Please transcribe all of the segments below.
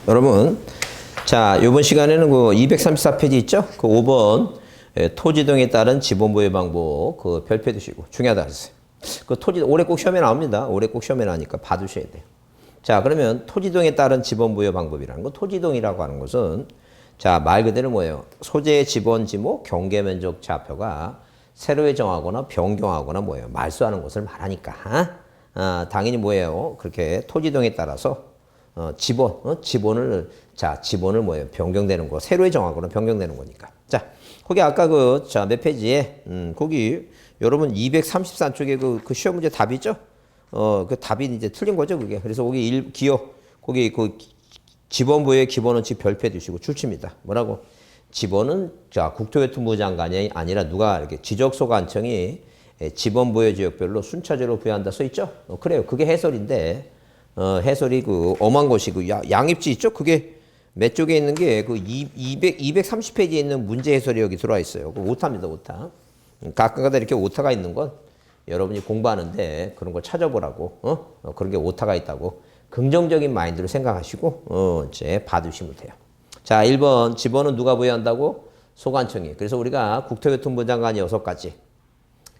여러분, 자, 이번 시간에는 그 234페이지 있죠? 그 5번 토지등에 따른 지분부여 방법 그 별표 두시고 중요하다 그랬어요. 그 토지 올해 꼭 시험에 나옵니다. 올해 꼭 시험에 나니까 봐두셔야 돼요. 자, 그러면 토지등에 따른 지분부여 방법이라는 거, 토지등이라고 하는 것은 자, 말 그대로 뭐예요? 소재 지번 지목 경계 면적 좌표가 새로 정하거나 변경하거나 뭐예요? 말소하는 것을 말하니까. 당연히 뭐예요? 그렇게 토지등에 따라서 지번을 뭐예요? 변경되는 거, 새로 정하거나 변경되는 거니까. 자, 거기 아까 몇 페이지에, 거기, 여러분 234쪽에 그 시험 문제 답이죠? 그 답이 이제 틀린 거죠, 그게. 그래서 거기 거기 지번부의 기본원칙 별표 두시고 출치입니다. 뭐라고? 지번은, 국토교통부 장관이 아니라 누가 이렇게 지적소관청이 지번부의 지역별로 순차적으로 부여한다 써있죠? 그래요. 그게 해설인데, 해설이 엄한 것이 양입지 있죠? 그게 몇 쪽에 있는 게 230페이지에 있는 문제 해설이 여기 들어와 있어요. 그 오타입니다, 오타. 가끔가다 이렇게 오타가 있는 건 여러분이 공부하는데 그런 걸 찾아보라고, 그런 게 오타가 있다고 긍정적인 마인드로 생각하시고, 이제 봐두시면 돼요. 자, 1번. 지번은 누가 부여한다고? 소관청이. 그래서 우리가 국토교통부 장관이 6가지.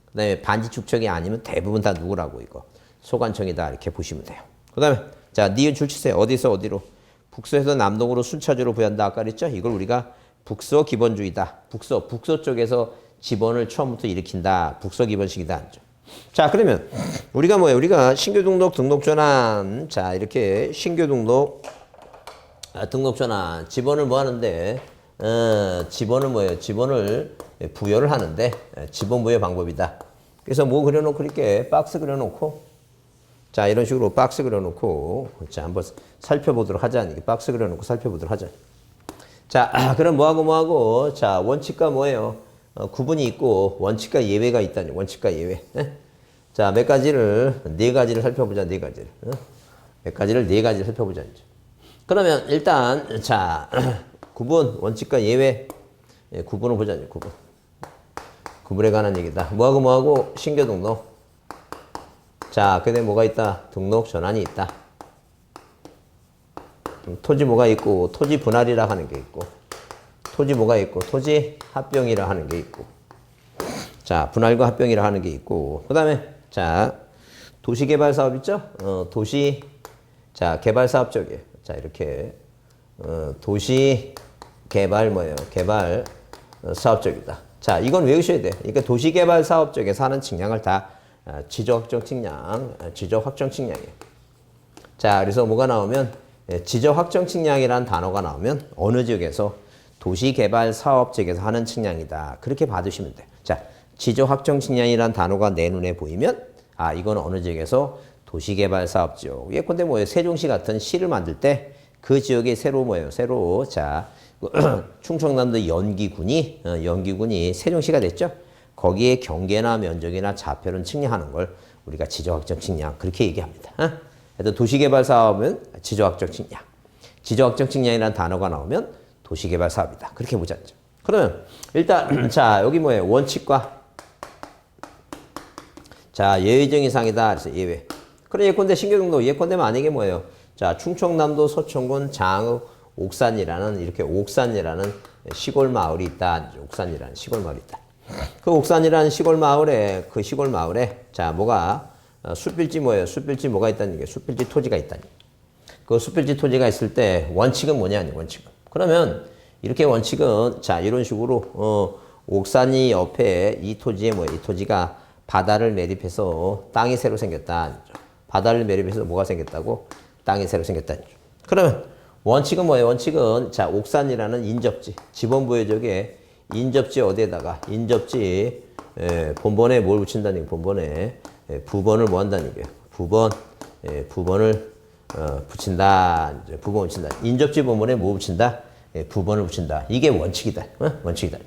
그 다음에 반지축청이 아니면 대부분 다 누구라고 이거. 소관청이다. 이렇게 보시면 돼요. 그 다음에, 자, 니은 줄치세요. 어디서 어디로? 북서에서 남동으로 순차적으로 부여한다. 아까 그랬죠? 이걸 우리가 북서 기본주의다. 북서 쪽에서 지번을 처음부터 일으킨다. 북서 기본식이다. 자, 그러면 우리가 뭐예요? 우리가 신규 등록 전환. 자, 이렇게 신규 등록 전환. 지번을 뭐 하는데, 지번을 뭐예요? 지번을 부여를 하는데, 지번 부여 방법이다. 그래서 뭐 그려놓고 이렇게 박스 그려놓고, 자, 이런 식으로 박스 그려놓고, 자, 한번 살펴보도록 하자. 이게 박스 그려놓고 살펴보도록 하자. 자, 그럼 뭐하고, 자, 원칙과 뭐예요? 구분이 있고, 원칙과 예외가 있다니, 원칙과 예외. 자, 몇 가지를, 4가지를 살펴보자, 4가지를. 몇 가지를, 4가지를 살펴보자, 이제. 그러면 일단, 자, 구분, 원칙과 예외. 구분을 보자, 이제, 구분. 구분에 관한 얘기다. 뭐하고, 신규 등록. 자, 그 다음에 뭐가 있다? 등록 전환이 있다. 토지 뭐가 있고, 토지 분할이라 하는 게 있고, 토지 뭐가 있고, 토지 합병이라 하는 게 있고, 자, 분할과 합병이라 하는 게 있고, 그 다음에, 자, 도시개발 사업 있죠? 개발 사업 쪽에, 자, 이렇게, 도시개발 뭐예요? 개발 사업 쪽이다. 자, 이건 외우셔야 돼. 그러니까 도시개발 사업 쪽에서 하는 측량을 다 지적확정 측량이에요. 자, 그래서 뭐가 나오면 지적확정 측량이라는 단어가 나오면 어느 지역에서 도시개발 사업 쪽에서 하는 측량이다. 그렇게 봐두시면 돼요. 자, 지적확정 측량이라는 단어가 내 눈에 보이면 이건 어느 지역에서 도시개발 사업 지역. 예컨대 뭐예요? 세종시 같은 시를 만들 때 그 지역에 새로 자, 충청남도 연기군이 세종시가 됐죠? 거기에 경계나 면적이나 좌표를 측량하는 걸 우리가 지적확정 측량 그렇게 얘기합니다. 그래서 도시개발 사업은 지적확정 측량. 지적확정 측량이라는 단어가 나오면 도시개발 사업이다. 그렇게 보자. 그러면 일단 자, 여기 뭐예요? 원칙과 자, 예외적 이상이다. 그래서 예외. 그래 예컨대 신규 등록 예컨대 만약에 뭐예요? 자, 충청남도 서천군 장읍 옥산이라는 시골 마을이 있다. 옥산이라는 시골 마을이 있다. 그 옥산이라는 시골 마을에 자, 뭐가 숯빌지 뭐예요? 숯빌지 뭐가 있다는 게 숯빌지 토지가 있다니. 그 숯빌지 토지가 있을 때 원칙은 뭐냐? 원칙은. 그러면 이렇게 원칙은 자, 이런 식으로 옥산이 옆에 이 토지가 바다를 매립해서 땅이 새로 생겼다. 바다를 매립해서 뭐가 생겼다고? 땅이 새로 생겼다. 그러면 원칙은 뭐예요? 원칙은 자, 옥산이라는 인접지, 지번부의 적에 인접지 어디에다가 본번에 뭘 붙인다는 게 본번에 부번을 뭐 한다는 게 부번을 붙인다. 부번을 붙인다. 인접지 본번에 뭐 붙인다? 부번을 붙인다. 이게 원칙이다. 원칙이다.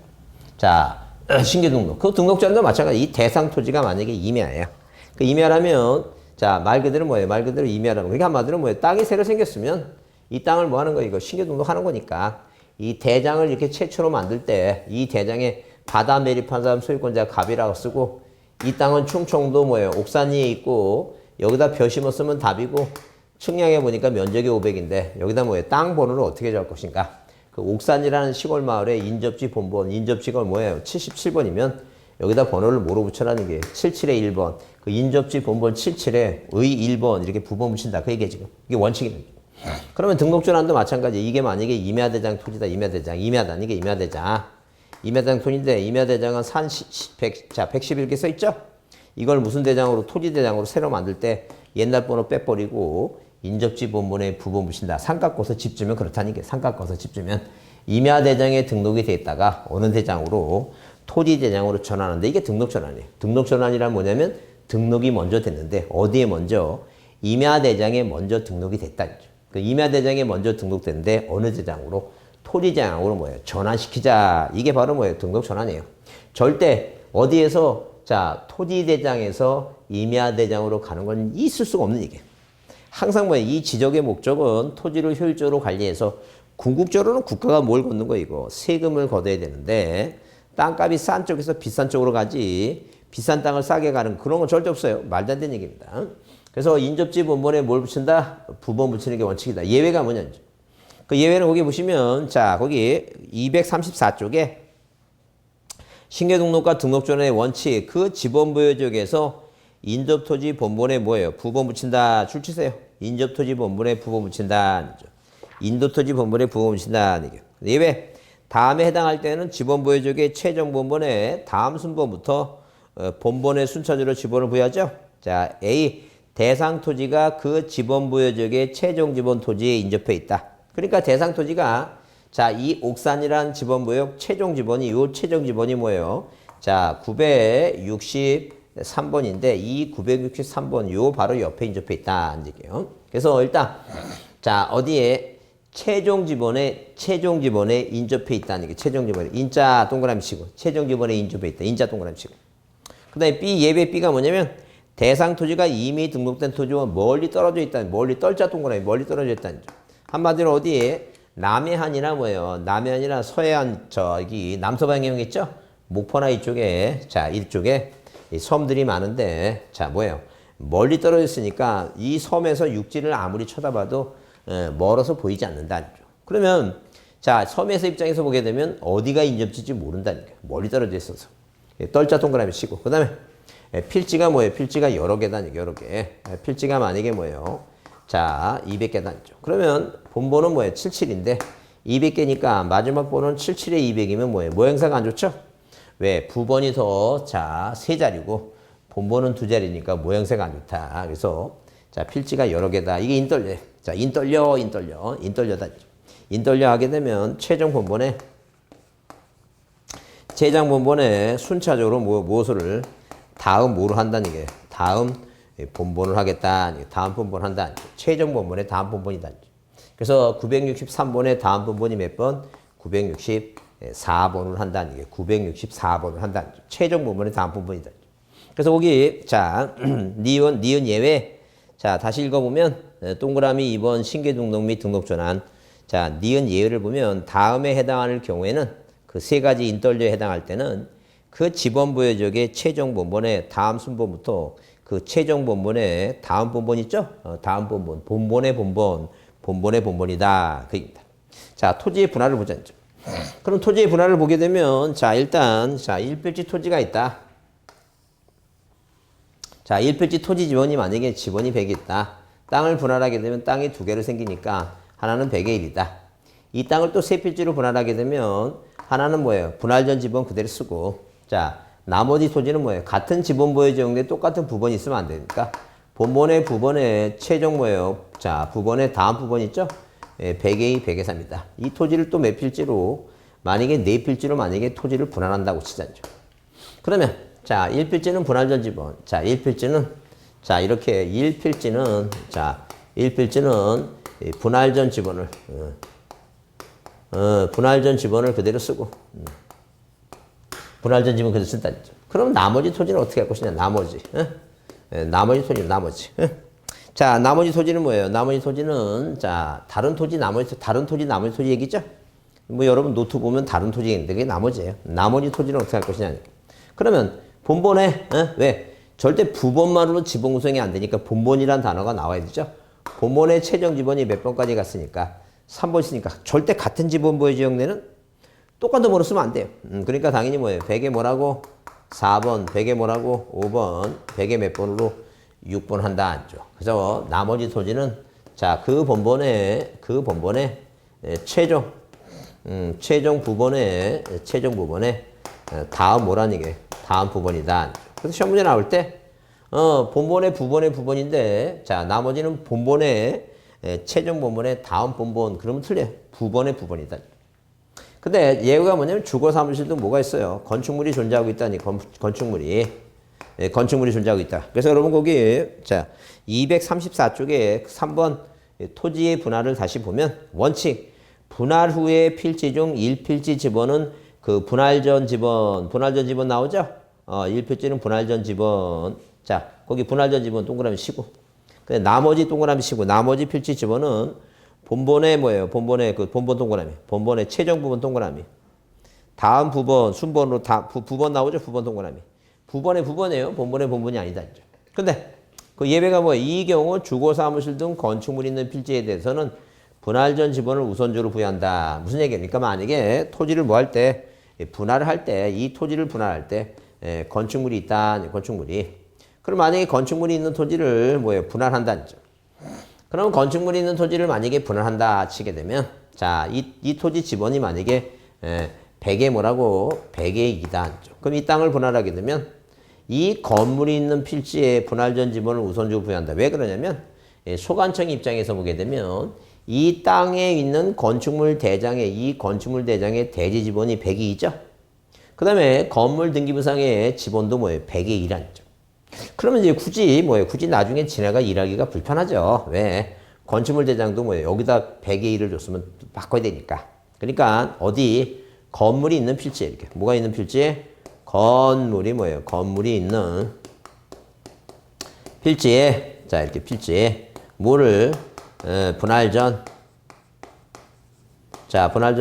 자, 신규 등록. 그 등록자도 마찬가지. 이 대상 토지가 만약에 임야예요. 그 임야라면 자, 말 그대로 뭐예요? 말 그대로 임야라면 그게 한마디로 뭐예요? 땅이 새로 생겼으면 이 땅을 뭐 하는 거예요? 이거 신규 등록하는 거니까 이 대장을 이렇게 최초로 만들 때 이 대장에 바다 매립한 사람 소유권자가 갑이라고 쓰고 이 땅은 충청도 뭐예요? 옥산 위에 있고 여기다 벼 심었으면 답이고 측량해 보니까 면적이 500인데 여기다 뭐예요? 땅 번호를 어떻게 정할 것인가? 그 옥산이라는 시골 마을의 인접지 본번, 인접지가 뭐예요? 77번이면 여기다 번호를 뭐로 붙여라는 게 77에 1번. 그 인접지 본번 77에 의 1번 이렇게 부번 붙인다. 그 얘기야 지금. 이게 원칙입니다. 그러면 등록전환도 마찬가지. 이게 만약에 임야대장 토지다. 임야대장. 임야단. 이게 임야대장. 임야대장 토지인데 임야대장은 산 111개 써있죠? 이걸 무슨 대장으로? 토지대장으로 새로 만들 때 옛날 번호 빼버리고 인접지 본본에 부본 붙인다. 산 깎고서 집 주면 그렇다는 게 산 깎아서 집 주면 임야대장에 등록이 돼 있다가 어느 대장으로? 토지대장으로 전환하는데 이게 등록전환이에요. 등록전환이란 뭐냐면 등록이 먼저 됐는데 어디에 먼저? 임야대장에 먼저 등록이 됐다. 그 임야대장에 먼저 등록됐는데 어느 대장으로? 토지대장으로 뭐예요? 전환시키자. 이게 바로 뭐예요? 등록전환이에요. 절대 어디에서 자 토지대장에서 임야대장으로 가는 건 있을 수가 없는 얘기예요. 항상 뭐예요? 이 지적의 목적은 토지를 효율적으로 관리해서 궁극적으로는 국가가 뭘 걷는 거예요? 이거 세금을 걷어야 되는데 땅값이 싼 쪽에서 비싼 쪽으로 가지 비싼 땅을 싸게 가는 그런 건 절대 없어요. 말도 안 되는 얘기입니다. 그래서 인접지 본본에 뭘 붙인다? 부본 붙이는 게 원칙이다. 예외가 뭐냐? 그 예외는 거기 보시면 자 거기 234쪽에 신규등록과 등록전환의 원칙 그 지번부여지역에서 인접토지 본본에 뭐예요? 부본 붙인다. 줄 치세요. 인접토지 본본에 부본 붙인다. 인접토지 본본에 부본 붙인다. 예외. 다음에 해당할 때는 지번부여지역의 최종 본본에 다음 순번부터 본본의 순차적으로 지번을 부여하죠. 자, A. 대상 토지가 그 지번부여지역의 최종 지번 토지에 인접해 있다. 그러니까 대상 토지가 자, 이 옥산이란 지번부여역 최종 지번이 요 최종 지번이 뭐예요? 자, 963번인데 이 963번 요 바로 옆에 인접해 있다. 얘기예요. 그래서 일단 자, 어디에 최종 지번에 인접해 있다는 게 최종 지번에 인자 동그라미 치고 최종 지번에 인접해 있다. 인자 동그라미 치고. 그다음에 B 예배 B가 뭐냐면 대상 토지가 이미 등록된 토지와 멀리 떨어져 있다는 멀리 떨자 동그라미 멀리 떨어져 있다는 점. 한마디로 어디에 남해안이나 뭐예요? 남해안이나 서해안 저기 남서방향 있죠? 목포나 이쪽에 자 이쪽에 이 섬들이 많은데 자 뭐예요? 멀리 떨어져 있으니까 이 섬에서 육지를 아무리 쳐다봐도 멀어서 보이지 않는다. 그러면 자 섬에서 입장에서 보게 되면 어디가 인접지인지 모른다니까. 멀리 떨어져 있어서. 떨자 동그라미 치고. 그 다음에 필지가 뭐예요? 필지가 여러 개다. 여러 개. 필지가 만약에 뭐예요? 자 200개단이죠. 그러면 본번은 뭐예요? 77인데 200개니까 마지막 번호는 77에 200이면 뭐예요? 모양새가 안 좋죠? 왜? 부번이 더 자 세 자리고 본번은 두 자리니까 모양새가 안 좋다. 그래서 자 필지가 여러 개다. 이게 인떨려. 자 인떨려다. 인떨려 하게 되면 최종 본번에 순차적으로 무엇을 다음 뭐로 한다는 게 다음 본본을 하겠다. 다음 본본 한다. 최종 본본에 다음 본본이다. 그래서 963번에 다음 본본이 몇 번? 964번을 한다는 게 964번을 한다는 게 최종 본본에 다음 본본이다. 그래서 거기 자 니은 예외 자 다시 읽어보면 동그라미 2번 신규 등록 및 등록 전환 자 니은 예외를 보면 다음에 해당할 경우에는 그 세 가지 인떨려에 해당할 때는 그 지번부여지역의 최종 본본에 다음 순번부터 그 최종 본본에 다음 본본 있죠? 다음 본본 본본의 본본이다. 그 얘기입니다. 자 토지의 분할을 보자. 그럼 토지의 분할을 보게 되면 자 일단 자 1필지 토지가 있다. 자 1필지 토지 지번이 만약에 지번이 100이 있다. 땅을 분할하게 되면 땅이 두 개로 생기니까 하나는 100의 1이다. 이 땅을 또 세 필지로 분할하게 되면 하나는 뭐예요? 분할 전 지번 그대로 쓰고 자 나머지 토지는 뭐예요? 같은 지번부여지역에 똑같은 부번이 있으면 안 되니까 본본의 부번의 최종 뭐예요? 자 부번의 다음 부번 있죠? 100의 100의 3이다. 이 토지를 또 몇 필지로 만약에 네 필지로 만약에 토지를 분할한다고 치자죠. 그러면 자 1필지는 분할 전 지번 자 1필지는 자 이렇게 1필지는 분할 전 지번을 분할 전 지번을 그대로 쓰고 분할 전 지번 그대로 쓴다. 그럼 나머지 토지는 어떻게 할 것이냐? 나머지 나머지. 자 나머지 토지는 뭐예요? 나머지 토지는 자 다른 토지 나머지 토지 얘기죠? 뭐 여러분 노트 보면 다른 토지 있는데 그게 나머지예요. 나머지 토지는 어떻게 할 것이냐? 그러면 본본에 왜 절대 부번만으로 지번 구성이 안 되니까 본본이란 단어가 나와야 되죠. 본본의 최종 지번이 몇 번까지 갔으니까 3번 있으니까 절대 같은 지번부의 지역내는 똑같은 번호 쓰면 안 돼요. 그러니까 당연히 뭐예요? 100에 뭐라고? 4번, 100에 뭐라고? 5번, 100에 몇 번으로? 6번 한다 안죠. 그래서 나머지 토지는 자, 그 번번의 최종 부번의 다음 뭐라는 이게 다음 부번이다. 그래서 시험 문제 나올 때 본번의 부번인데 자, 나머지는 본번의 최종 본번의 다음 본번 그러면 틀려요. 부번이다. 근데 예우가 뭐냐면 주거 사무실도 뭐가 있어요? 건축물이 존재하고 있다니 건축물이 존재하고 있다. 그래서 여러분 거기 자 234쪽에 3번 토지의 분할을 다시 보면 원칙 분할 후에 필지 중 1필지 지번은 그 분할 전 지번 나오죠? 1필지는 분할 전 지번. 자 거기 분할 전 지번 동그라미 치고 근데 나머지 동그라미 치고 나머지 필지 지번은 본번의 뭐예요? 본번의 동그라미. 본번의 최종 부분 동그라미. 다음 부번 순번으로 부번 나오죠? 부번 동그라미. 부번이에요. 본번의 본분이 아니다. 근데 그 예외가 뭐예요? 이 경우 주거 사무실 등 건축물이 있는 필지에 대해서는 분할 전 지번을 우선적으로 부여한다. 무슨 얘기입니까? 만약에 토지를 뭐 할 때 분할을 할 때 이 토지를 분할할 때 건축물이 있다. 건축물이. 그럼 만약에 건축물이 있는 토지를 뭐예요? 분할한다는 점. 그럼 건축물이 있는 토지를 만약에 분할한다 치게 되면 자, 이 토지 지번이 만약에 100에 뭐라고? 100에 2다. 그럼 이 땅을 분할하게 되면 이 건물이 있는 필지에 분할 전 지번을 우선적으로 부여한다. 왜 그러냐면 소관청 입장에서 보게 되면 이 땅에 있는 건축물 대장의 이 건축물 대장의 대지 지번이 100이죠. 그 다음에 건물 등기부상의 지번도 뭐예요? 100에 2라는 점. 그러면 이제 굳이 나중에 지네가 일하기가 불편하죠. 왜? 건축물 대장도 뭐예요? 여기다 100에 1을 줬으면 바꿔야 되니까. 그러니까 어디 건물이 있는 필지에 이렇게 뭐가 있는 필지에 건물이 뭐예요? 건물이 있는 필지에 자 이렇게 필지에 뭐를 분할 전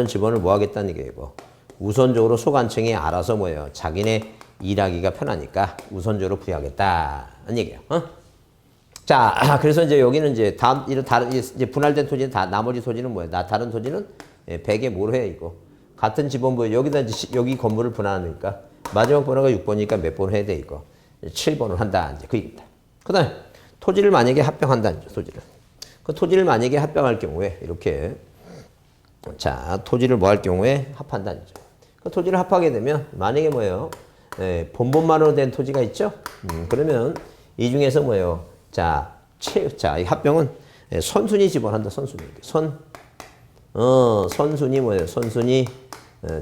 지번을 뭐 하겠다는 얘기고 우선적으로 소관청이 알아서 뭐예요? 자기네 일하기가 편하니까 우선적으로 부여하겠다는 얘기예요. 자, 그래서 이제 여기는 이제 다른 이제 분할된 토지는 나머지 토지는 뭐예요? 다른 토지는 100에 뭘 해 이거 같은 지번부에 여기다 이제 여기 건물을 분할하니까 마지막 번호가 6번이니까 몇 번 해야 돼 이거 7번을 한다 이제 그 얘기입니다. 그다음에 토지를 만약에 합병한다 이제 그 토지를 만약에 합병할 경우에 이렇게 자 토지를 뭐 할 경우에 합한다 이제 그 토지를 합하게 되면 만약에 뭐예요? 본본만으로 된 토지가 있죠? 그러면 이 중에서 뭐예요? 자, 이 합병은 선순위 지번한다. 선순위. 선순위 뭐예요? 선순위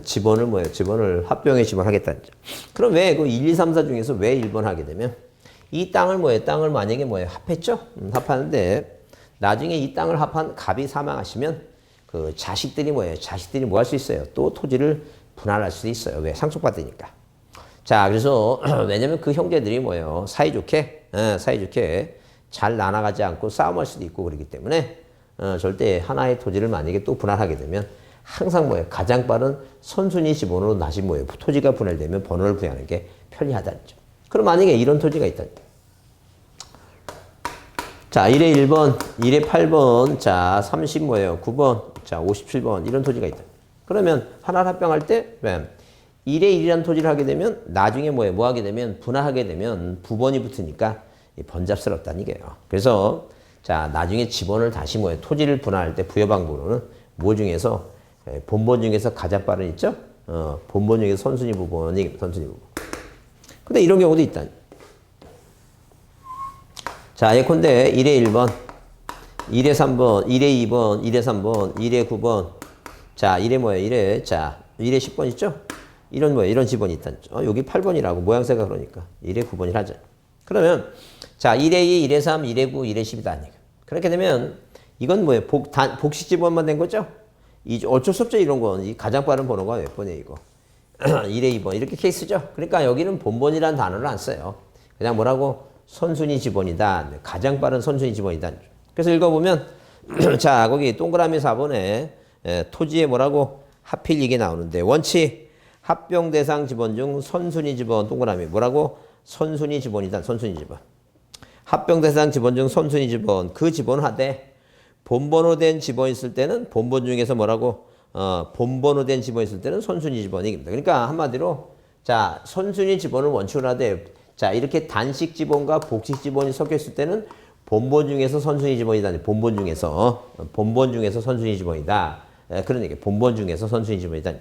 지번을 뭐예요? 지번을 합병에 지번하겠다는 점. 그럼 왜 그 1, 2, 3, 4 중에서 왜 1번 하게 되면 이 땅을 뭐예요? 땅을 만약에 뭐예요? 합했죠? 합하는데 나중에 이 땅을 합한 갑이 사망하시면 그 자식들이 뭐예요? 자식들이 뭐 할 수 있어요? 또 토지를 분할할 수 있어요. 왜? 상속받으니까. 자, 그래서 왜냐면 그 형제들이 뭐예요? 사이좋게 잘 나눠가지 않고 싸움할 수도 있고 그렇기 때문에 절대 하나의 토지를 만약에 또 분할하게 되면 항상 뭐예요? 가장 빠른 선순위 지번으로 다시 뭐예요? 토지가 분할되면 번호를 부여하는 게 편리하다는 점. 그럼 만약에 이런 토지가 있다. 자, 1에 1번, 1에 8번, 자, 30 뭐예요? 9번, 자, 57번 이런 토지가 있다. 그러면 하나를 합병할 때 1에 1이라는 토지를 하게 되면 나중에 뭐예요? 뭐 하게 되면 분할하게 되면 부번이 붙으니까 번잡스럽다는 얘기예요. 그래서 자, 나중에 지번을 다시 뭐예요? 토지를 분할할 때 부여 방법으로는 뭐 중에서 본번 중에서 가장 빠른 있죠? 본번 중에서 선순위 부분. 근데 이런 경우도 있다. 자, 예컨대 1에 1번, 1에 3번, 1에 2번, 1에 3번, 1에 9번. 자, 1에 뭐예요? 1에, 자, 1에 10번 있죠? 이런 뭐예요? 이런 지번이 있다. 여기 8번이라고 모양새가 그러니까 1에 9번이라 하죠. 그러면 자, 1에 2, 1에 3, 1에 9, 1에 10이다. 아니에요. 그렇게 되면 이건 뭐예요? 복식 지번만 된 거죠? 어쩔 수 없죠. 이런 건. 이 가장 빠른 번호가 몇 번이에요, 이거? 1에 2번. 이렇게 케이스죠? 그러니까 여기는 본번이라는 단어를 안 써요. 그냥 뭐라고? 선순위 지번이다. 가장 빠른 선순위 지번이다. 그래서 읽어보면 자, 거기 동그라미 4번에 토지에 뭐라고? 하필 이게 나오는데 원칙 합병 대상 지번 중 선순위 지번 동그라미 뭐라고? 선순위 지번이다. 선순위 지번. 합병 대상 지번 중 선순위 지번 그 지번을 하되 본번호된 지번이 있을 때는 본번 중에서 뭐라고 본번호된 지번이 있을 때는 선순위 지번입니다. 그러니까 한마디로 자 선순위 지번을 원칙으로 하되 자 이렇게 단식 지번과 복식 지번이 섞여 있을 때는 본번 중에서 선순위 지번이다. 본번 중에서 선순위 지번이다. 그런 얘기. 본번 중에서 선순위 지번이다.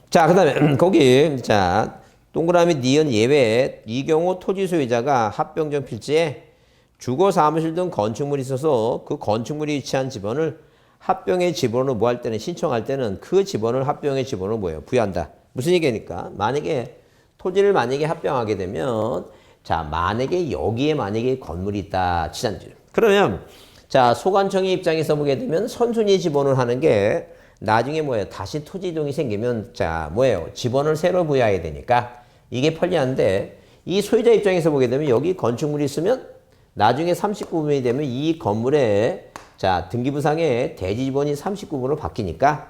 자, 그다음에 거기 자 동그라미 니은 예외 이 경우 토지 소유자가 합병전 필지에 주거 사무실 등 건축물이 있어서 그 건축물이 위치한 지번을 합병의 지번으로 뭐 할 때는 신청할 때는 그 지번을 합병의 지번으로 뭐예요? 부여한다. 무슨 얘기니까 만약에 토지를 만약에 합병하게 되면 자 만약에 여기에 만약에 건물이 있다 치잔 그러면 자 소관청의 입장에서 보게 되면 선순위 지번을 하는 게 나중에 뭐예요? 다시 토지 이동이 생기면 자 뭐예요? 지번을 새로 부여해야 되니까 이게 편리한데 이 소유자 입장에서 보게 되면 여기 건축물이 있으면 나중에 39분이 되면 이 건물에 자 등기부상에 대지 지번이 39분으로 바뀌니까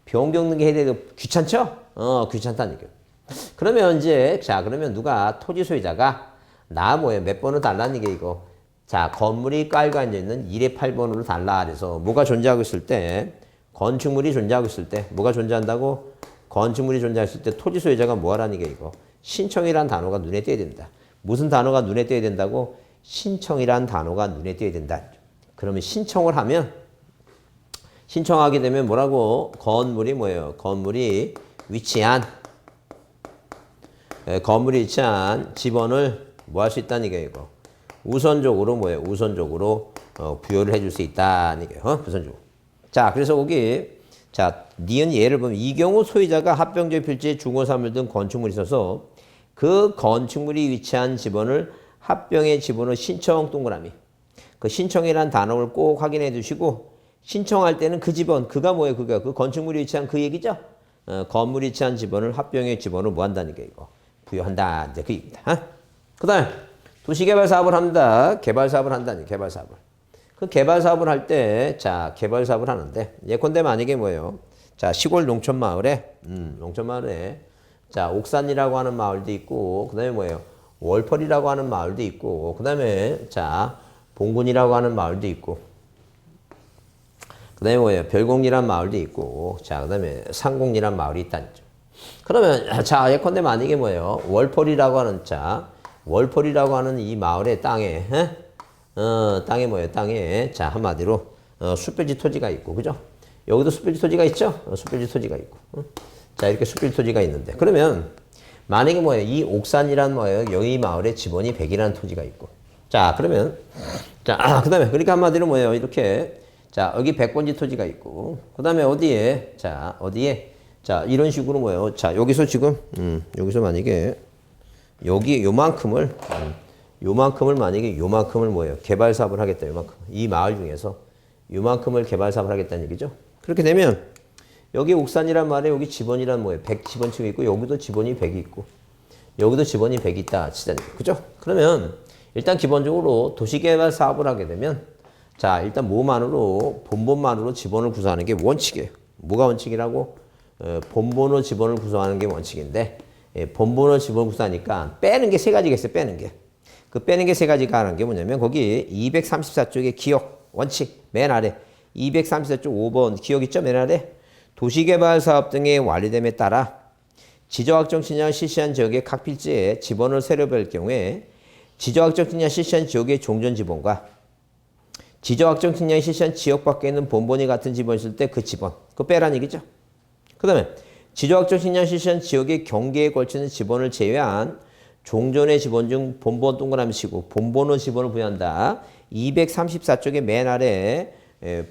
변경 등기 해야 되고 귀찮죠? 귀찮다는 얘기예요. 그러면 이제 자 그러면 누가 토지 소유자가 나 뭐예요? 몇 번을 달라는 게 이거 자 건물이 깔고 앉아있는 1의 8번으로 달라 그래서 뭐가 존재하고 있을 때 건축물이 존재하고 있을 때 뭐가 존재한다고? 건축물이 존재했을 때 토지 소유자가 뭐 하라는 게 이거 신청이란 단어가 눈에 띄어야 된다. 무슨 단어가 눈에 띄어야 된다고? 신청이란 단어가 눈에 띄어야 된다. 그러면 신청을 하면 신청하게 되면 뭐라고? 건물이 뭐예요? 건물이 위치한 지번을 뭐 할 수 있다는 게 이거 우선적으로 뭐예요? 우선적으로 부여를 해줄 수 있다는 얘기예요. 우선적으로. 자, 그래서 거기 자 니은 예를 보면 이 경우 소유자가 합병적 필지에 중고사물 등 건축물이 있어서 그 건축물이 위치한 지번을 합병의 지번으로 신청 동그라미. 그 신청이란 단어를 꼭 확인해 두시고 신청할 때는 그 지번 그가 뭐예요? 그가 그 건축물이 위치한 그 얘기죠. 건물이 위치한 지번을 합병의 지번으로 뭐 한다는 게 이거 부여한다. 이제 그 얘기입니다. 그다음 도시개발 사업을 합니다. 개발 사업을 한다니 개발 사업을. 그 개발 사업을 할 때, 자, 개발 사업을 하는데, 예컨대 만약에 뭐예요? 자, 시골 농촌 마을에, 자, 옥산이라고 하는 마을도 있고, 그 다음에 뭐예요? 월펄이라고 하는 마을도 있고, 그 다음에, 자, 봉군이라고 하는 마을도 있고, 그 다음에 뭐예요? 별공리란 마을도 있고, 자, 그 다음에 상공리란 마을이 있다는 점. 그러면, 자, 예컨대 만약에 뭐예요? 월펄이라고 하는 이 마을의 땅에, 땅에 뭐예요? 땅에 자 한마디로 숯별지 토지가 있고 그죠? 여기도 숯별지 토지가 있죠? 숯별지 토지가 있고 자 이렇게 숯별지 토지가 있는데 그러면 만약에 뭐예요? 이 옥산이란 뭐예요? 여기 마을에 지번이 100이라는 토지가 있고 자 그러면 자 그다음에 그러니까 한마디로 뭐예요? 이렇게 자 여기 100번지 토지가 있고 그다음에 어디에 자 이런 식으로 뭐예요? 자 여기서 지금 여기서 만약에 여기 요만큼을 만약에 요만큼을 뭐예요? 개발 사업을 하겠다. 요만큼. 이 마을 중에서 요만큼을 개발 사업을 하겠다는 얘기죠. 그렇게 되면 여기 옥산이란 말에 여기 지번이란 뭐예요? 100 지번층이 있고 여기도 지번이 100이 있고 여기도 지번이 100이 있다. 치자는 거죠. 그죠? 그러면 일단 기본적으로 도시개발 사업을 하게 되면 자, 일단 본번만으로 지번을 구성하는 게 원칙이에요. 뭐가 원칙이라고? 본번호 지번을 구성하는 게 원칙인데 본번호 지번을 구성하니까 빼는 게 세 가지겠어요. 빼는 게. 그 빼는 게 세 가지가 하는 게 뭐냐면 거기 234쪽의 기억 원칙 맨 아래 234쪽 5번 기억 있죠? 맨 아래 도시개발 사업 등의 완료됨에 따라 지적확정 측량을 실시한 지역의 각 필지에 지번을 새로 별 경우에 지적확정 측량 실시한 지역의 종전 지번과 지적확정 측량이 실시한 지역 밖에 있는 본번이 같은 지번이 있을 때 그 지번 그거 빼라는 얘기죠. 그 다음에 지적확정 측량 실시한 지역의 경계에 걸치는 지번을 제외한 종전의 지번 중 본번 동그라미 치고 본번호 지번을 부여한다. 234쪽의 맨 아래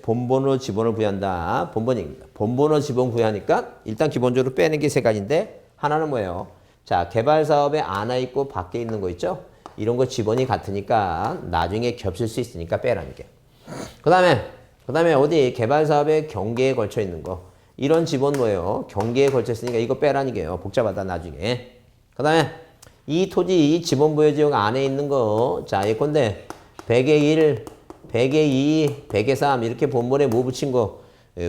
본번호 지번을 부여한다. 본번입니다. 본번호 지번 부여하니까 일단 기본적으로 빼는 게 세 가지인데 하나는 뭐예요? 자, 개발 사업에 안에 있고 밖에 있는 거 있죠? 이런 거 지번이 같으니까 나중에 겹칠 수 있으니까 빼라는 게. 그다음에 어디 개발 사업의 경계에 걸쳐 있는 거. 이런 지번 뭐예요? 경계에 걸쳐 있으니까 이거 빼라는 게요. 복잡하다 나중에. 그다음에 이 토지, 이 지번 부여 지역 안에 있는 거, 자, 예컨대 100의 1, 100의 2, 100의 3 이렇게 본번에 뭐 붙인 거,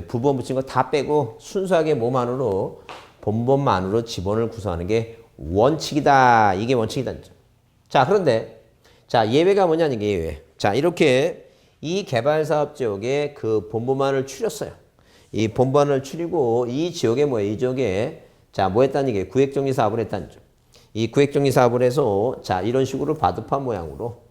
부번 붙인 거 다 빼고 순수하게 뭐만으로 본번만으로 지번을 구성하는 게 원칙이다. 이게 원칙이다. 자, 그런데 자, 예외가 뭐냐는 게 예외. 자, 이렇게 이 개발사업 지역에 그 본부만을 추렸어요. 이 본부만을 추리고 이 지역에 뭐예요? 이 지역에 자, 뭐 했다는 게 구획정리 사업을 했다는 점. 이 구획정리 사업을 해서 자, 이런 식으로 바둑판 모양으로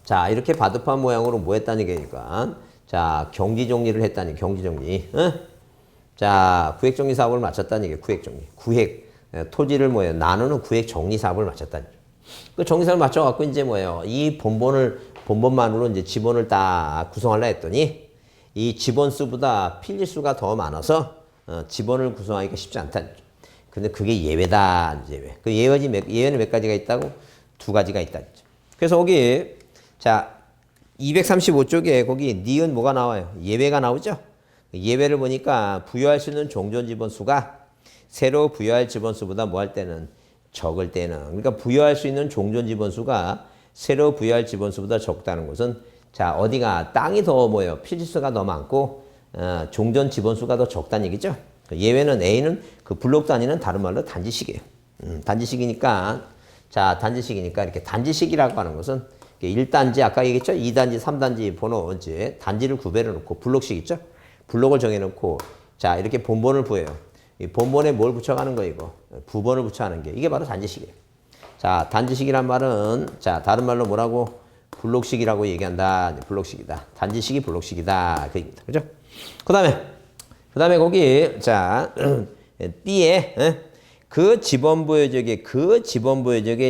자, 이렇게 바둑판 모양으로 뭐 했다는 게니까 자, 경지 정리를 했다니 경지 정리. 응? 자, 구획 정리 사업을 마쳤다는 게 구획 정리. 구획 토지를 뭐예요? 나누는 구획 정리 사업을 마쳤다는 점. 그 정리 사업을 마쳐 갖고 이제 뭐예요? 이 본본만으로 이제 지번을 딱 구성하려 했더니 이 지번 수보다 필지 수가 더 많아서 지번을 구성하기가 쉽지 않다는 점. 근데 그게 예외다. 예외. 그 예외는 몇 가지가 있다고? 두 가지가 있다는 점. 그래서 거기 자, 235쪽에 거기 니은 뭐가 나와요? 예외가 나오죠? 예외를 보니까 부여할 수 있는 종전 지번 수가 새로 부여할 지번 수보다 뭐 할 때는 적을 때는 그러니까 부여할 수 있는 종전 지번 수가 새로 부여할 지번 수보다 적다는 것은 자, 어디가 땅이 더 뭐예요? 필지 수가 더 많고 종전 지번 수가 더 적다는 얘기죠? 예외는 A는 그 블록 단위는 다른 말로 단지식이에요. 단지식이니까 자, 단지식이니까 이렇게 단지식이라고 하는 것은 1단지 아까 얘기했죠? 2단지, 3단지 번호 이제 단지를 구별해 놓고 블록식 있죠? 블록을 정해 놓고 자, 이렇게 본본을 부여요. 이 본본에 뭘 붙여가는 거 이거? 부번을 붙여가는 게 이게 바로 단지식이에요. 자, 단지식이란 말은 자, 다른 말로 뭐라고? 블록식이라고 얘기한다. 블록식이다. 단지식이 블록식이다. 그 얘기입니다. 그죠? 그다음에 거기 자, B에 그 지번부여적의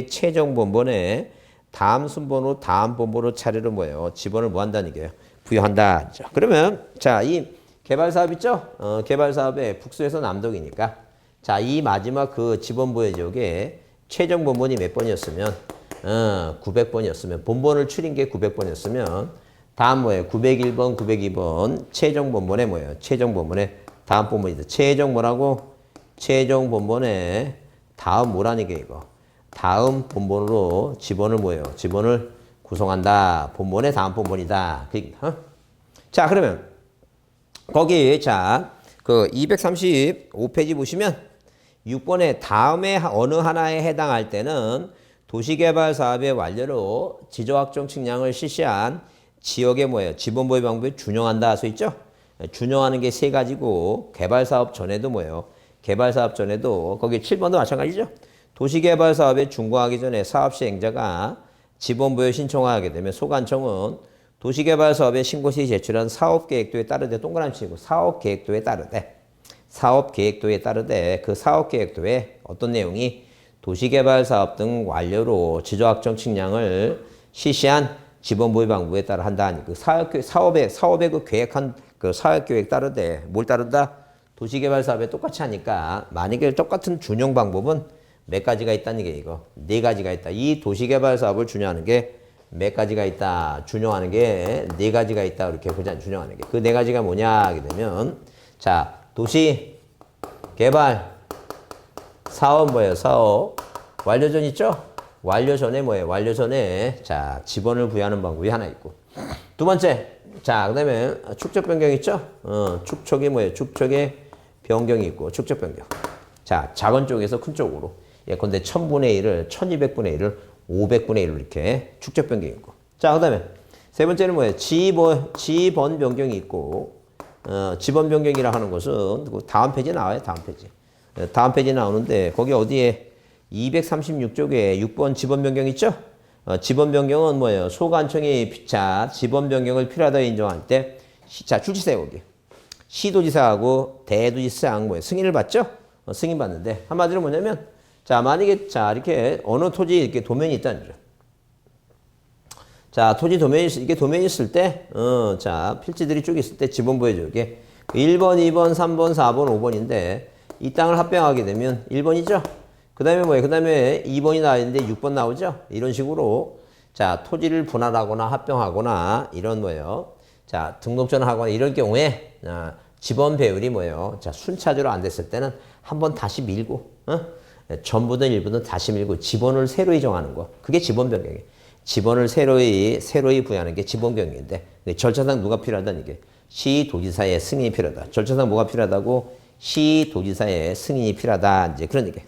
최종 본본에 다음 순번으로 다음 본본으로 차례로 뭐예요? 지번을 뭐 한다는 얘기예요? 부여한다. 그러면 자, 이 개발 사업 있죠? 개발 사업의 북서에서 남동이니까 자, 이 마지막 그 지번 부여 지역에 최종 본본이 몇 번이었으면 900번이었으면 본본을 추린 게 900번이었으면 다음 뭐예요? 901번, 902번 최종 본본에 뭐예요? 최종 본본에 다음 본본이다. 최종 뭐라고? 최종 본본에 다음 뭐라는 게 이거? 다음 본본으로 지번을 뭐예요? 지번을 구성한다. 본본의 다음 본본이다. 그 얘기입니다. 자, 그러면 거기 자, 그 235페이지 보시면 6번에 다음에 어느 하나에 해당할 때는 도시개발 사업의 완료로 지적확정 측량을 실시한 지역의 뭐예요? 지번보유 방법에 준용한다 써 있죠? 준용하는 게 세 가지고 개발 사업 전에도 뭐예요? 개발 사업 전에도 거기 7번도 마찬가지죠? 도시개발 사업에 준공하기 전에 사업 시행자가 지번부여 신청하게 되면 소관청은 도시개발 사업의 신고 시 제출한 사업계획도에 따르되 동그라미 치고 사업계획도에 따르되 그 사업계획도에 어떤 내용이 도시개발 사업 등 완료로 지적확정 측량을 실시한 지번부여 방법에 따라 한다. 그 사업의 그 계획한 그 사업계획 따르되 뭘 따른다? 도시개발 사업에 똑같이 하니까 만약에 똑같은 준용 방법은 몇 가지가 있다는 게 이거 네 가지가 있다. 이 도시개발 사업을 준용하는 게 몇 가지가 있다. 준용하는 게 네 가지가 있다. 이렇게 보자. 준용하는 게 그 네 가지가 뭐냐 하게 되면 자, 도시개발 사업 뭐예요? 사업 완료 전 있죠? 완료 전에 뭐예요? 완료 전에 자, 지번을 부여하는 방법이 하나 있고 두 번째 자, 그다음에 축적 변경 있죠? 축척이 뭐예요? 축척의 변경이 있고 축적 변경. 자, 작은 쪽에서 큰 쪽으로. 예컨대 1000분의 1을 1200분의 1을 500분의 1로 이렇게 축적 변경이 있고. 자, 그다음에 세 번째는 뭐예요? 지번 변경이 있고. 지번 변경이라 하는 것은 다음 페이지에 나와요. 다음 페이지. 다음 페이지에 나오는데 거기 어디에 236쪽에 6번 지번 변경 있죠? 지번 변경은 뭐예요? 소관청이 자, 지번 변경을 필요하다 인정할 때 자, 출지사에 오기. 시도지사하고 대도지사랑 뭐예요? 승인을 받죠? 승인 받는데 한마디로 뭐냐면 자, 만약에 자, 이렇게 어느 토지에 이렇게 도면이 있다는 거죠. 자, 토지 도면이 이게 도면이 있을 때 자, 필지들이 쭉 있을 때 지번 부여죠. 이게 1번, 2번, 3번, 4번, 5번인데 이 땅을 합병하게 되면 1번이죠. 그다음에 뭐예요? 그다음에 2번이 나왔는데 6번 나오죠. 이런 식으로 자, 토지를 분할하거나 합병하거나 이런 뭐예요? 자, 등록전을 하거나 이럴 경우에 지번 배율이 뭐예요? 자, 순차적으로 안 됐을 때는 한번 다시 밀고 전부든 일부든 다시 밀고 지번을 새로이 정하는 거. 그게 지번 변경이에요. 지번을 새로이 부여하는 게 지번 변경인데 절차상 누가 필요하다는 이게 시도지사의 승인이 필요하다. 절차상 뭐가 필요하다고? 시도지사의 승인이 필요하다. 이제 그런 얘기.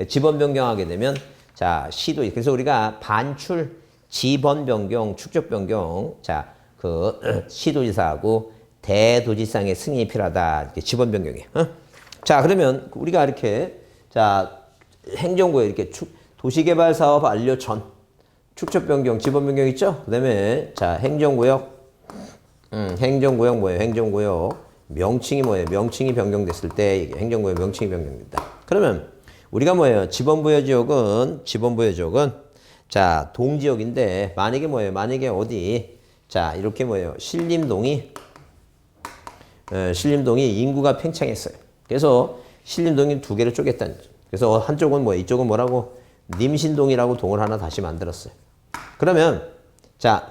지번 변경하게 되면 자, 시도. 그래서 우리가 반출, 지번 변경, 축적 변경. 자, 그 시도지사하고 대도지사의 승인이 필요하다. 이렇게 지번 변경이에요. 어? 자, 그러면 우리가 이렇게 자, 행정구역 이렇게 도시개발 사업 완료 전 축적 변경, 지번 변경 있죠? 그다음에 자, 행정구역 행정구역 뭐예요? 행정구역 명칭이 뭐예요? 명칭이 변경됐을 때 이게 행정구역 명칭이 변경된다. 그러면 우리가 뭐예요? 지번부여 지역은 자, 동지역인데 만약에 뭐예요? 만약에 어디 자, 이렇게 뭐예요? 신림동이 인구가 팽창했어요. 그래서 신림동이 두 개를 쪼갰다는 거죠. 그래서 한쪽은 뭐 이쪽은 뭐라고 님신동이라고 동을 하나 다시 만들었어요. 그러면 자,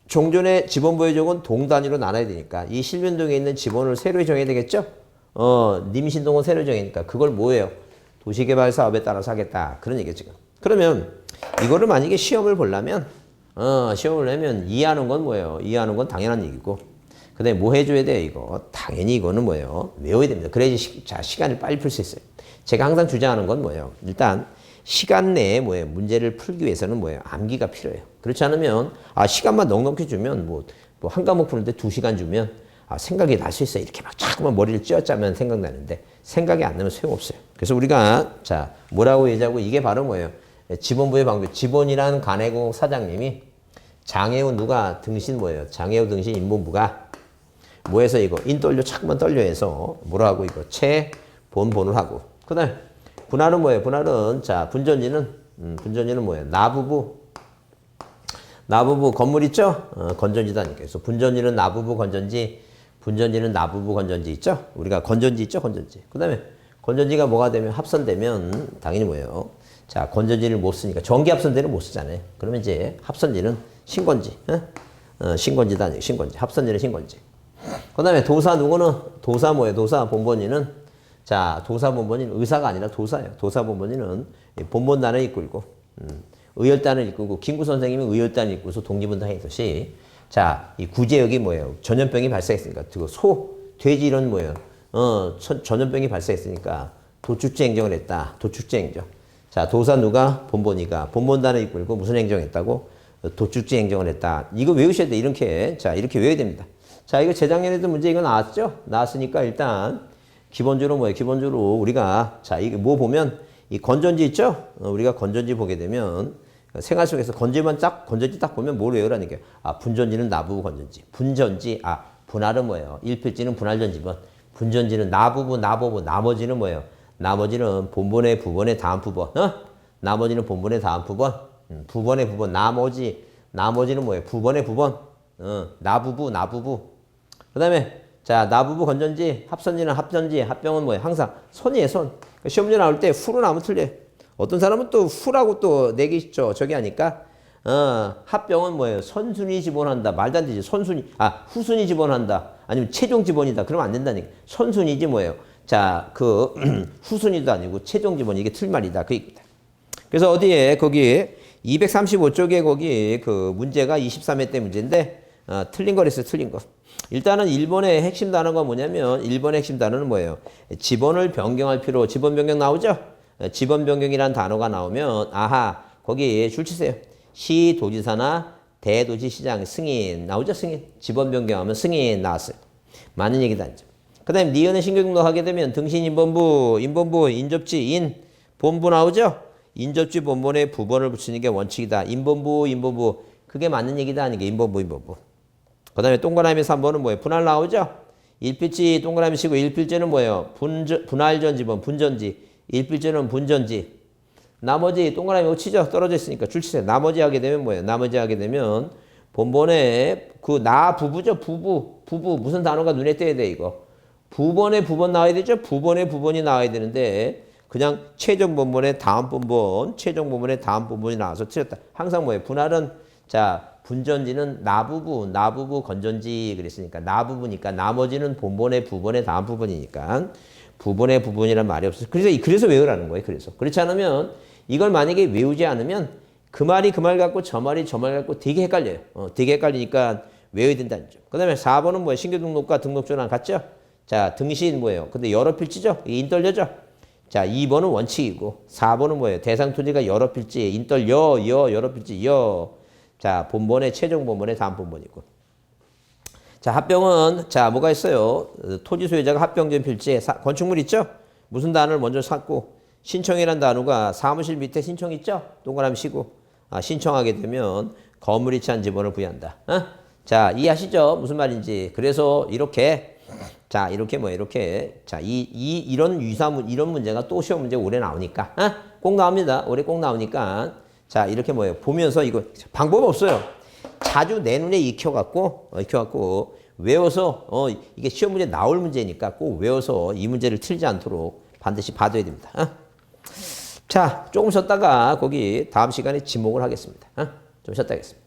종전의 지번부의 지역은 동 단위로 나눠야 되니까 이 신림동에 있는 지번을 새로 정해야 되겠죠? 님신동은 새로 정해니까 그걸 뭐예요? 도시개발 사업에 따라서 하겠다. 그런 얘기죠, 지금. 그러면 이거를 만약에 시험을 보려면 시험을 내면 이해하는 건 뭐예요? 이해하는 건 당연한 얘기고 그다음에 뭐 해줘야 돼요, 이거? 당연히 이거는 뭐예요? 외워야 됩니다. 그래야지 시간을 빨리 풀 수 있어요. 제가 항상 주장하는 건 뭐예요? 일단 시간 내에 뭐예요? 문제를 풀기 위해서는 뭐예요? 암기가 필요해요. 그렇지 않으면 시간만 넉넉히 주면 뭐 한 과목 푸는데 2시간 주면 생각이 날 수 있어요. 이렇게 막 자꾸만 머리를 쥐어짜면 생각나는데 생각이 안 나면 소용없어요. 그래서 우리가 자, 뭐라고 얘기하고 이게 바로 뭐예요? 지번부의 방법. 지번이라는 간해공 사장님이 장애우 누가 등신 뭐예요? 장애우 등신 인본부가 뭐 해서 이거 인떨려 자꾸만 떨려 해서 뭐라 하고 이거 본을 하고 그다음에 분할은 뭐예요? 분할은 자, 분전지는 뭐예요? 나부부 건물 있죠? 건전지다니까. 그래서 분전지는 나부부 건전지, 분전지는 나부부 건전지 있죠? 우리가 건전지 있죠? 건전지. 그다음에 건전지가 뭐가 되면 합선되면 당연히 뭐예요? 자, 건전지를 못 쓰니까 전기 합선대를 못 쓰잖아요. 그러면 이제 합선지는 신건지, 신건지다. 신건지. 합선지는 신건지. 그다음에 도사 누구는 도사 뭐예요? 도사 본본인은 자, 도사 본본인 의사가 아니라 도사예요. 도사 본본인은 본본단을 이끌고 의열단을 이끌고 김구 선생님이 의열단을 이끌고서 독립운동 했듯이 자, 이 구제역이 뭐예요? 전염병이 발생했으니까 돼지 이런 뭐예요? 전염병이 발생했으니까 도축제 행정을 했다. 도축제 행정. 자, 도사 누가 본본이가 본본단을 이끌고 무슨 행정했다고? 도축제 행정을 했다. 이거 외우셔야 돼. 이렇게 자, 이렇게 외워야 됩니다. 자, 이거 재작년에도 문제 이거 나왔죠? 나왔으니까 일단 기본적으로 뭐예요? 기본적으로 우리가 자, 이게 뭐 보면 이 건전지 있죠? 우리가 건전지 보게 되면 생활 속에서 건전지 딱 보면 뭘 외우라는 게 분전지는 나부부 건전지. 분전지 분할은 뭐예요? 일필지는 분할전지번. 분전지는 나부부 나머지는 뭐예요? 나머지는 본본의 부본의 다음 부본. 나머지는 본본의 다음 부본. 부본의 부본 나머지는 뭐예요? 부본의 부본. 나부부. 그다음에 자, 나부부 건전지, 합선지는 합전지, 합병은 뭐예요? 항상 손이에요, 손. 시험 문제 나올 때 후로 나오면 틀려요. 어떤 사람은 또 후라고 또 내기 저기 하니까 합병은 뭐예요? 선순위 지번한다. 말도 안 되지. 후순위 지번한다. 아니면 최종 지번이다. 그러면 안 된다니까. 선순위지 뭐예요? 자, 그 후순위도 아니고 최종 지번 이게 틀말이다. 그 얘기다. 그래서 어디에 거기 235쪽에 거기 그 문제가 23회 때 문제인데 틀린 거랬어요. 틀린 거. 일단은 1번의 핵심 단어가 뭐냐면 1번의 핵심 단어는 뭐예요? 지번을 변경할 필요. 지번 변경 나오죠? 지번 변경이라는 단어가 나오면 거기 줄 치세요. 시도지사나 대도시시장 승인 나오죠? 승인. 지번 변경하면 승인 나왔어요. 많은 얘기다. 그 다음에 니은의 신규등록 하게 되면 등신 인본부 인접지 본부 나오죠? 인접지 본본에 부본을 붙이는 게 원칙이다. 인본부 그게 맞는 얘기다. 아니게 인본부. 그 다음에 동그라미 3번은 뭐예요? 분할 나오죠? 일필지 동그라미 치고 일필지는 뭐예요? 분할전지번 분전지. 일필지는 분전지. 나머지 동그라미 치죠? 떨어져 있으니까 줄 치세요. 나머지 하게 되면 뭐예요? 나머지 하게 되면 본본에 그 부부죠? 부부 무슨 단어가 눈에 띄어야 돼 이거. 부본에 부본 나와야 되죠? 부본에 부본이 나와야 되는데 그냥 최종 본본의 다음 본본이 나와서 틀렸다. 항상 뭐예요? 분할은 자, 분전지는 나부부 건전지 그랬으니까 나부부니까 나머지는 본본의 부본의 다음 부분이니까 부본의 부분이란 말이 없어요. 그래서 외우라는 거예요. 그렇지 않으면 이걸 만약에 외우지 않으면 그 말이 그 말 같고 저 말이 저 말 같고 되게 헷갈려요. 되게 헷갈리니까 외워야 된다는 점. 그 다음에 4번은 뭐예요? 신규 등록과 등록조랑 같죠? 자, 등신 뭐예요? 근데 여러 필지죠? 인떨려죠? 자, 2번은 원칙이고 4번은 뭐예요? 대상 토지가 여러 필지, 인떨 여러 필지 자, 본번에 최종 본번에 다음 본번이고. 자, 합병은 자, 뭐가 있어요? 토지 소유자가 합병된 필지에 건축물 있죠? 무슨 단어를 먼저 찾고 신청이란 단어가 사무실 밑에 신청 있죠? 동그라미 치고 신청하게 되면 건물이 취한 지번을 부여한다. 자, 이해하시죠? 무슨 말인지. 그래서 이렇게 자, 이렇게 이렇게 자, 이런 이런 문제가 또 시험 문제 올해 나오니까 꼭 나옵니다. 올해 꼭 나오니까 자, 이렇게 보면서 이거 방법 없어요. 자주 내 눈에 익혀갖고 외워서 이게 시험 문제 나올 문제니까 꼭 외워서 이 문제를 틀지 않도록 반드시 봐둬야 됩니다. 자, 조금 쉬었다가 거기 다음 시간에 지목을 하겠습니다. 좀 쉬었다 하겠습니다.